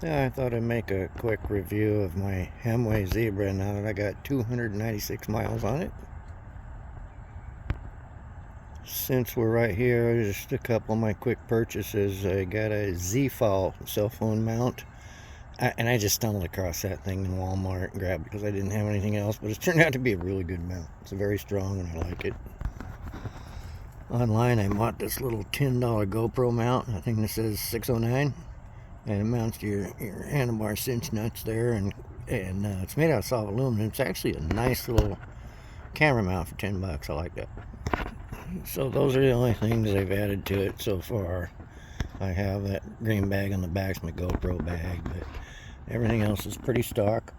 Yeah, I thought I'd make a quick review of my Himiway Zebra now that I got 296 miles on it. Since we're right here, just a couple of my quick purchases. I got a Z-Fall cell phone mount, and I just stumbled across that thing in Walmart and grabbed it because I didn't have anything else, but it's turned out to be a really good mount. It's very strong and I like it. Online, I bought this little $10 GoPro mount. I think this says 609. And it mounts to your handlebar cinch nuts there, and it's made out of solid aluminum. It's actually a nice little camera mount for 10 bucks. I like that. So those are the only things I've added to it so far. I have that green bag on the back, my GoPro bag, but everything else is pretty stock.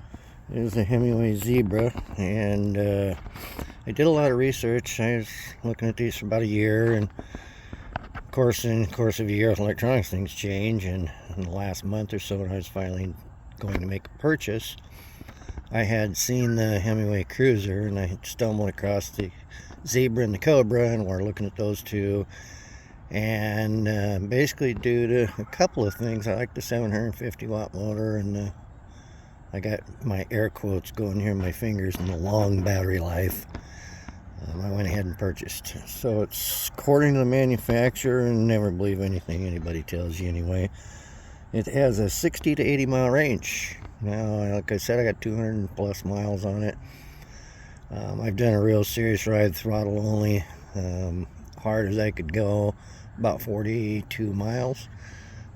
It is a Himiway Zebra, and I did a lot of research. I was looking at these for about a year, and of course, in the course of a year with electronics, things change, and in the last month or so when I was finally going to make a purchase, I had seen the Himiway Cruiser, and I stumbled across the Zebra and the Cobra, and we're looking at those two. And basically due to a couple of things, I like the 750 watt motor, and I got my air quotes going here in my fingers, and the long battery life. I went ahead and purchased. So it's according to the manufacturer, and never believe anything anybody tells you anyway. It has a 60 to 80 mile range. Now, like I said, I got 200 plus miles on it. I've done a real serious ride, throttle only, hard as I could go, about 42 miles.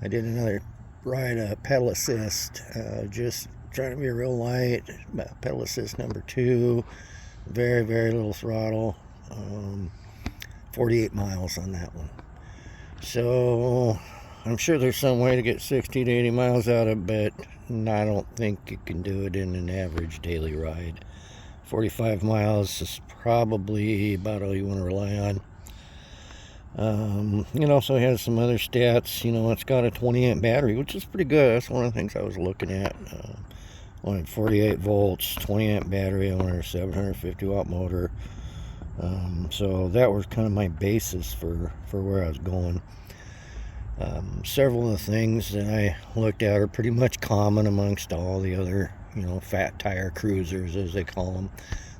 I did another ride, pedal assist, just trying to be real light, pedal assist number 2, very, very little throttle, 48 miles on that one. So I'm sure there's some way to get 60 to 80 miles out of it, but I don't think you can do it in an average daily ride. 45 miles is probably about all you want to rely on. It also has some other stats. It's got a 20 amp battery, which is pretty good. That's one of the things I was looking at. Wanted 48 volts, 20 amp battery. I wanted a 750 watt motor. So that was kind of my basis for where I was going. Several of the things that I looked at are pretty much common amongst all the other, fat tire cruisers, as they call them.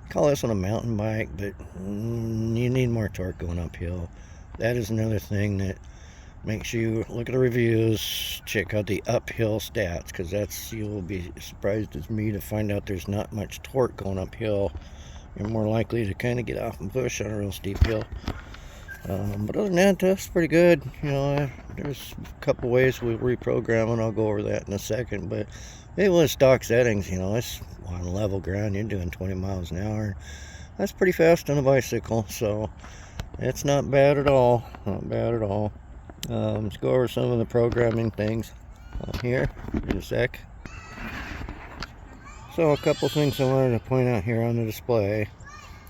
Call this one a mountain bike, but you need more torque going uphill. That is another thing that makes you look at the reviews, check out the uphill stats, because you'll be surprised as me to find out there's not much torque going uphill. You're more likely to kind of get off and push on a real steep hill. But other than that, that's pretty good. There's a couple ways we reprogram, and I'll go over that in a second. But with stock settings, it's on level ground. You're doing 20 miles an hour. That's pretty fast on a bicycle, so it's not bad at all. Not bad at all. Let's go over some of the programming things here in a sec. So a couple things I wanted to point out here on the display.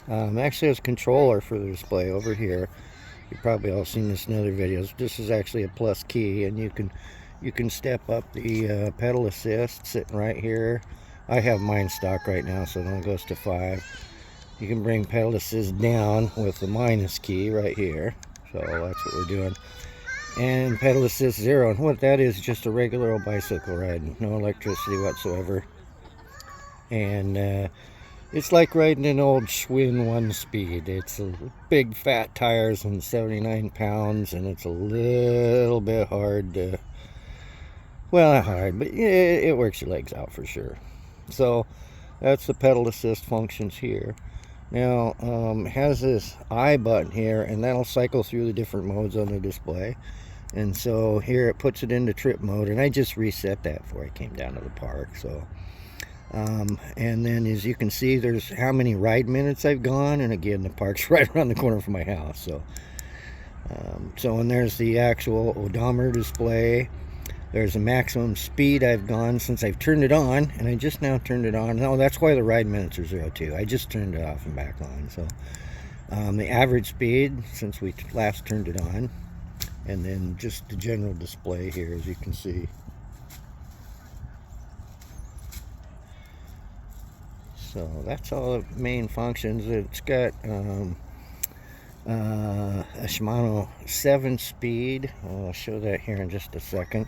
Actually, there's a controller for the display over here. You've probably all seen this in other videos. This is actually a plus key, and you can step up the pedal assist sitting right here. I have mine stock right now, so it only goes to 5. You can bring pedal assist down with the minus key right here. So that's what we're doing. And pedal assist 0. And what that is just a regular old bicycle ride. No electricity whatsoever. And it's like riding an old Schwinn 1-speed. It's a big fat tires and 79 pounds, and it's a little bit hard to, well, not hard, but it works your legs out for sure. So that's the pedal assist functions here. Now, it has this I button here, and that'll cycle through the different modes on the display. And so here it puts it into trip mode, and I just reset that before I came down to the park. So and then as you can see, there's how many ride minutes I've gone, and again, the park's right around the corner from my house. So and there's the actual odometer display. There's a maximum speed I've gone since I've turned it on, and I just now turned it on. No, that's why the ride minutes are 0 too. I just turned it off and back on. So the average speed since we last turned it on, and then just the general display here, as you can see. So that's all the main functions. It's got a Shimano 7-speed. I'll show that here in just a second.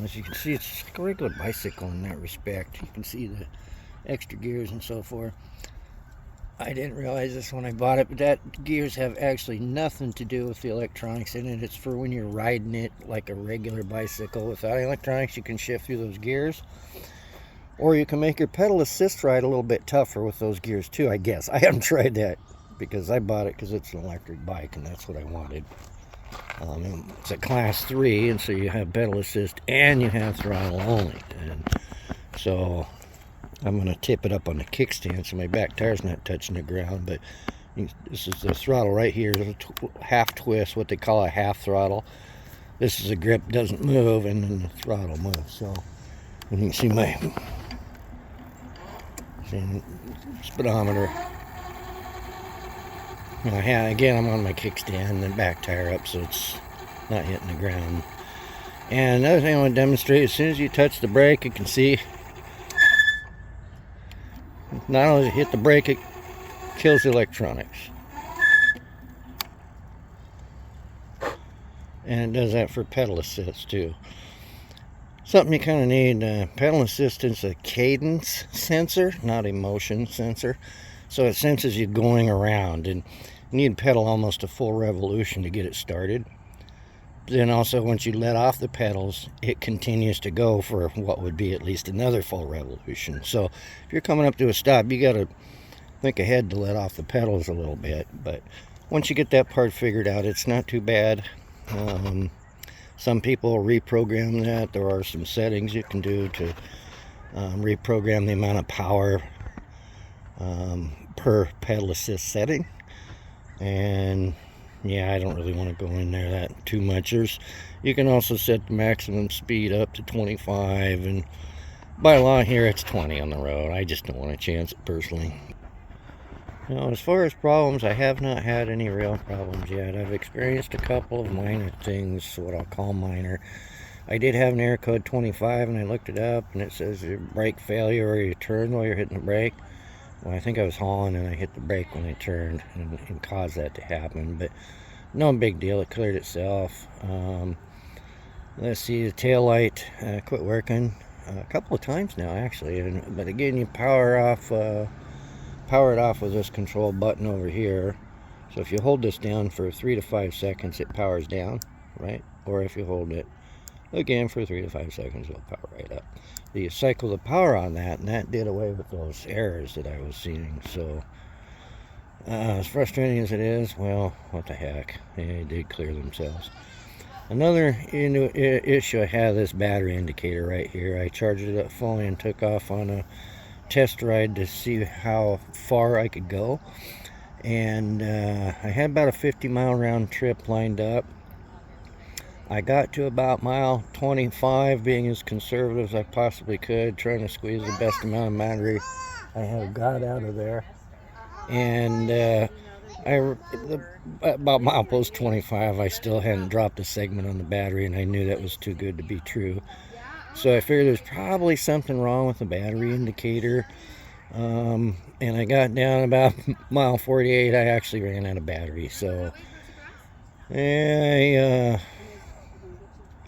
As you can see, it's just like a regular bicycle in that respect. You can see the extra gears and so forth. I didn't realize this when I bought it, but that gears have actually nothing to do with the electronics in it. It's for when you're riding it like a regular bicycle. Without electronics, you can shift through those gears. Or you can make your pedal assist ride a little bit tougher with those gears too, I guess. I haven't tried that because I bought it because it's an electric bike and that's what I wanted. It's a class 3, and so you have pedal assist and you have throttle only. And so I'm going to tip it up on the kickstand so my back tire's not touching the ground. But this is the throttle right here, half twist, what they call a half throttle. This is a grip, doesn't move, and then the throttle moves. So you can see my speedometer. Again, I'm on my kickstand and back tire up so it's not hitting the ground. And another thing I want to demonstrate, as soon as you touch the brake, you can see not only does it hit the brake, it kills the electronics. And it does that for pedal assist too. Something you kind of need. Pedal assist is a cadence sensor, not a motion sensor. So it senses you going around, and you need to pedal almost a full revolution to get it started. Then also, once you let off the pedals, it continues to go for what would be at least another full revolution. So if you're coming up to a stop, you got to think ahead to let off the pedals a little bit. But once you get that part figured out, it's not too bad. Some people reprogram that. There are some settings you can do to reprogram the amount of power per pedal assist setting. And yeah, I don't really want to go in there that too much. You can also set the maximum speed up to 25, and by law here it's 20 on the road. I just don't want to chance it personally. Now, as far as problems, I have not had any real problems yet. I've experienced a couple of minor things, what I'll call minor. I did have an error code 25, and I looked it up, and it says your brake failure or you turn while you're hitting the brake. Well, I think I was hauling and I hit the brake when I turned and caused that to happen, but no big deal. It cleared itself. Let's see, the tail light quit working a couple of times now, actually. But again, you power it off with this control button over here. So if you hold this down for 3 to 5 seconds, it powers down, right? Or if you hold it again for 3 to 5 seconds, it'll power right up. You cycle the power on that, and that did away with those errors that I was seeing. So as frustrating as it is, well, what the heck, they did clear themselves. Another issue I have, this battery indicator right here. I charged it up fully and took off on a test ride to see how far I could go, and I had about a 50-mile round trip lined up. I got to about mile 25, being as conservative as I possibly could, trying to squeeze the best amount of battery I have got out of there. And about mile post 25, I still hadn't dropped a segment on the battery, and I knew that was too good to be true. So I figured there's probably something wrong with the battery indicator. And I got down about mile 48, I actually ran out of battery. So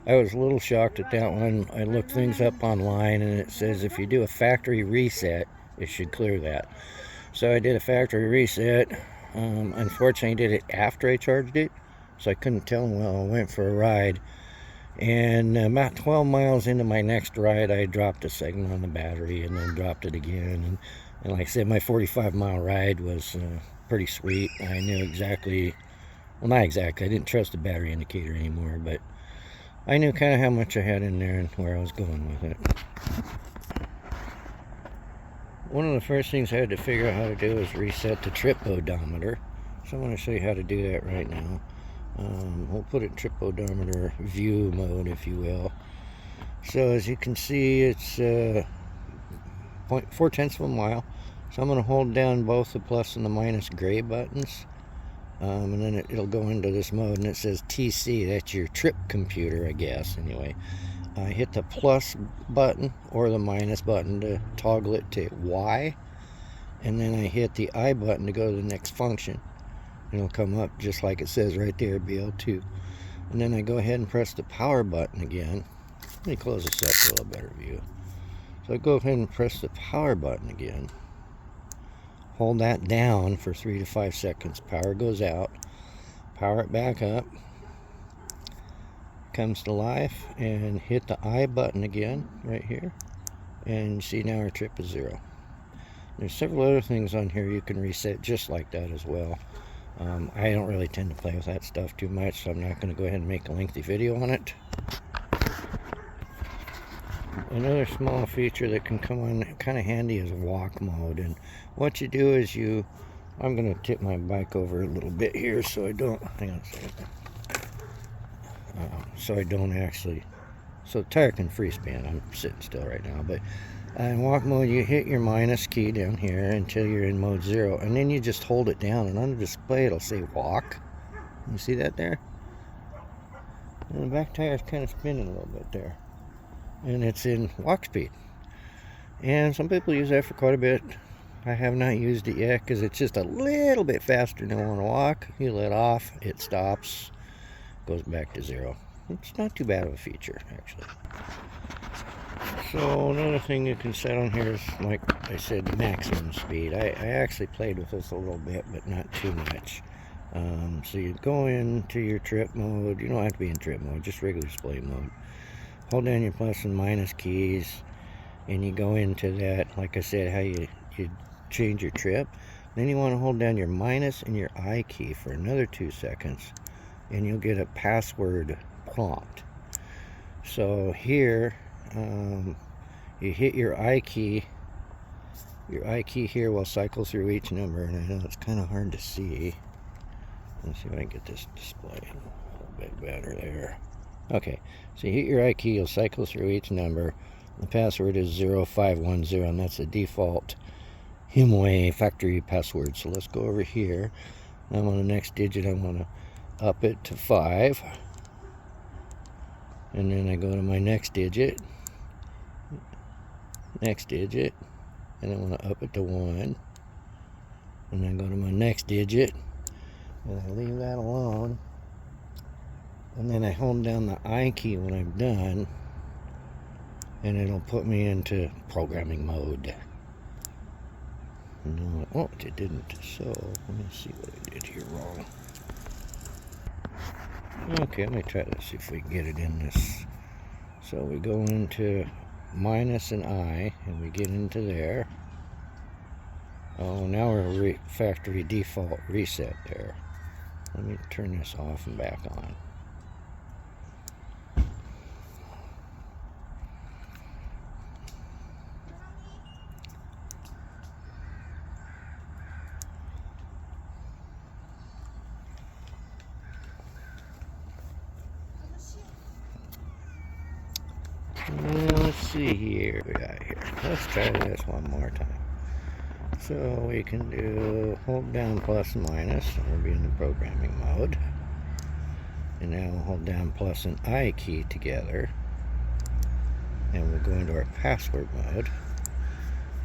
I was a little shocked at that one. I looked things up online, and it says if you do a factory reset, it should clear that. So I did a factory reset. Unfortunately, I did it after I charged it, so I couldn't tell when I went for a ride. And about 12 miles into my next ride, I dropped a segment on the battery and then dropped it again. And like I said, my 45-mile ride was pretty sweet. I knew exactly, well, not exactly, I didn't trust the battery indicator anymore, but I knew kind of how much I had in there and where I was going with it. One of the first things I had to figure out how to do is reset the trip odometer. So I'm going to show you how to do that right now. We'll put it in trip odometer view mode, if you will. So as you can see, it's 0.4 mile. So I'm going to hold down both the plus and the minus gray buttons. And then it'll go into this mode, and it says TC. That's your trip computer, I guess. Anyway, I hit the plus button or the minus button to toggle it to Y, and then I hit the I button to go to the next function. It'll come up just like it says right there, BL2. And then I go ahead and press the power button again, Let me close this up for a little better view. So I go ahead and press the power button again. Hold that down for 3 to 5 seconds. Power goes out. Power it back up. Comes to life, and hit the I button again right here. And see, now our trip is 0. There's several other things on here you can reset just like that as well. I don't really tend to play with that stuff too much, so I'm not going to go ahead and make a lengthy video on it. Another small feature that can come on kind of handy is walk mode. And what you do is I'm going to tip my bike over a little bit here so I don't, hang on a second. So I don't actually, so the tire can free spin. I'm sitting still right now, but in walk mode you hit your minus key down here until you're in mode 0, and then you just hold it down, and on the display it'll say walk. You see that there? And the back tire is kind of spinning a little bit there, and it's in walk speed. And some people use that for quite a bit. I have not used it yet because it's just a little bit faster than I want to walk. You let off, it stops, goes back to 0. It's not too bad of a feature, actually. So another thing you can set on here is, like I said, maximum speed. I actually played with this a little bit, but not too much. So you go into your trip mode. You don't have to be in trip mode, just regular display mode. Hold down your plus and minus keys, and you go into that, like I said, how you change your trip. Then you want to hold down your minus and your I key for another 2 seconds, and you'll get a password prompt. So here, you hit your I key. Your I key here will cycle through each number, and I know it's kind of hard to see. Let's see if I can get this display a little bit better there. Okay, so you hit your I key, you'll cycle through each number. The password is 0510, and that's the default Himiway factory password. So let's go over here. I'm on the next digit. I want to up it to 5. And then I go to my next digit, and I want to up it to 1. And then go to my next digit, and I leave that alone. And then I hold down the I key when I'm done, and it'll put me into programming mode. No, oh, it didn't. So let me see what I did here wrong. Okay, let me try to see if we can get it in this. So we go into minus and I, and we get into there. Oh, now we're factory default reset there. Let me turn this off and back on. Let's see here. We got here. Let's try this one more time. So we can do hold down plus and minus, and we'll be in the programming mode. And now we'll hold down plus and I key together, and we'll go into our password mode.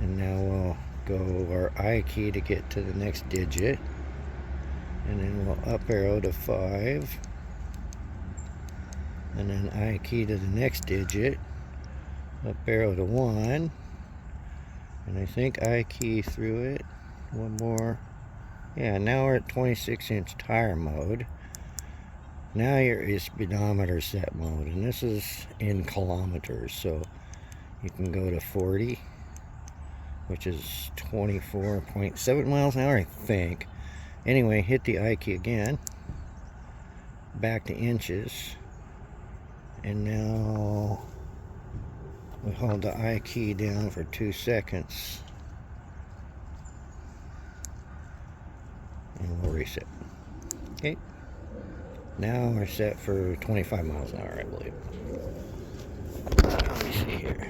And now we'll go our I key to get to the next digit, and then we'll up arrow to 5, and then I key to the next digit, up arrow to 1, and I think I key through it. One more. Yeah, now we're at 26-inch tire mode. Now your speedometer set mode, and this is in kilometers, so you can go to 40, which is 24.7 miles an hour, I think. Anyway, hit the I key again, back to inches, and now we hold the I key down for 2 seconds, and we'll reset. Okay, now we're set for 25 miles an hour, I believe. Let me see here.